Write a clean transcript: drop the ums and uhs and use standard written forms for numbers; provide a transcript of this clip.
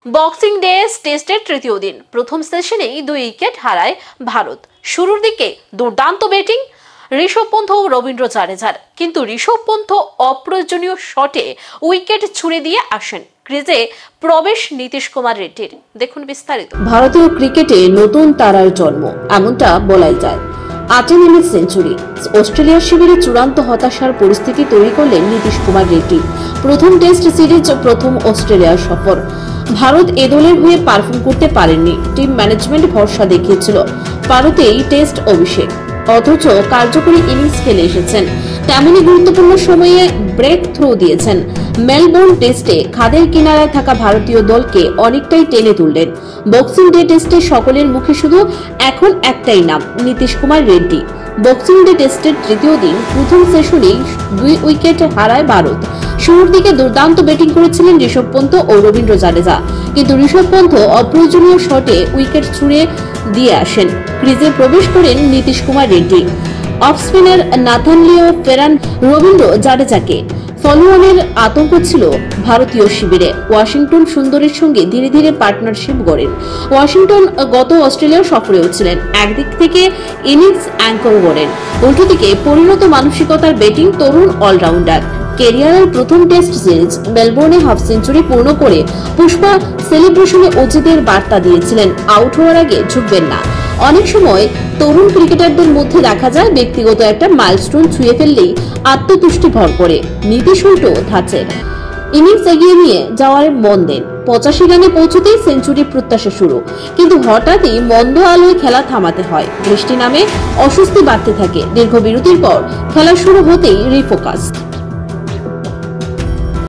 Boxing day টেস্টের তৃতীয় দিন প্রথম সেশনেই 2 উইকেট হারায় ভারত। শুরুর দিকে দুর্দান্ত ব্যাটিং ঋষভ পন্থ ও রবীন্দ্র জাদেজার, কিন্তু ঋষভ পন্থ অপ্রয়োজনীয় শটে উইকেট ছুড়ে দিয়ে আসেন। ক্রিজে প্রবেশ নীতিশ কুমার রেড্ডির। দেখুন বিস্তারিত। ভারতীয় ক্রিকেটে নতুন তারার জন্ম, এমনটা বলাই যায়। 8 ইনিংস সেঞ্চুরি, অস্ট্রেলিয়ার শিবিরে চূড়ান্ত হতাশার পরিস্থিতি তৈরি করলেন নীতিশ কুমার রেড্ডি। প্রথম টেস্ট সিরিজ, প্রথম অস্ট্রেলিয়ার সফর। ভারত এ দলের হয়ে পারফর্ম করতে পারেননি। টিম ম্যানেজমেন্ট ভরসা দেখিয়েছিল ভারতেই টেস্ট অভিষেক, অথচ কার্যকরী ইনিংস খেলে এসেছেন। তেমনি গুরুত্বপূর্ণ সময়ে ব্রেক থ্রো দিয়েছেন। মেলবোর্ন টেস্টে খাদের কিনারায় থাকা ভারতীয় দলকে অনেকটাই টেনে তুললেন। বক্সিং ডে টেস্টে সকলের মুখে শুধু এখন একটাই নাম, নীতিশ কুমার রেড্ডি। বক্সিং ডে টেস্টের তৃতীয় দিন প্রথম সেশনেই 2 উইকেট হারায় ভারত। শুরুর দিকে দুর্দান্ত ব্যাটিং করেছিলেন ঋষভ পন্থ ও রবীন্দ্র জাদেজা, কিন্তু ঋষভ পন্থ অপ্রয়োজনীয় শটে উইকেট ছুড়ে দিয়ে আসেন। ক্রিজে প্রবেশ করেন Nitish Kumar Reddy. Off spinner Nathan Lyon ফেরান রবীন্দ্র জাদেজাকে। ফলোঅনের আতঙ্ক ছিল ভারতীয় শিবিরে। ওয়াশিংটন সুন্দরের সঙ্গে ধীরে ধীরে পার্টনারশিপ গড়েন। ওয়াশিংটন গত অস্ট্রেলিয়া সফরেও ছিলেন, একদিক থেকে ইনিংস অ্যাঙ্কর গড়েন, উল্টো দিকে পরিণত মানসিকতার ব্যাটিং তরুণ অলরাউন্ডার। ক্যারিয়ারের প্রথম টেস্ট সিরিজ মেলবোর্নে হাফ সেঞ্চুরি পূর্ণ করে পুষ্পা সেলিব্রেশনে অজিতের বার্তা দিয়েছিলেন, আউট হওয়ার আগে ঝুঁকবেন না। অনেক সময় তরুণ ক্রিকেটারদের মধ্যে দেখা যায় ব্যক্তিগত একটা মাইলস্টোন ছুঁয়ে ফেললেই আত্মতুষ্টি ভর করে। নীতিশ উল্টো ধাঁচের ইনিংস এগিয়ে নিয়ে যাওয়ার মন দেন। 85 রানে পৌঁছতেই সেঞ্চুরির প্রত্যাশা শুরু, কিন্তু হঠাৎই মন্দ আলোয় খেলা থামাতে হয়। বৃষ্টি নামে অস্বস্তি বাড়তে থাকে। দীর্ঘ বিরতির পর খেলা শুরু হতেই রিফোকাস।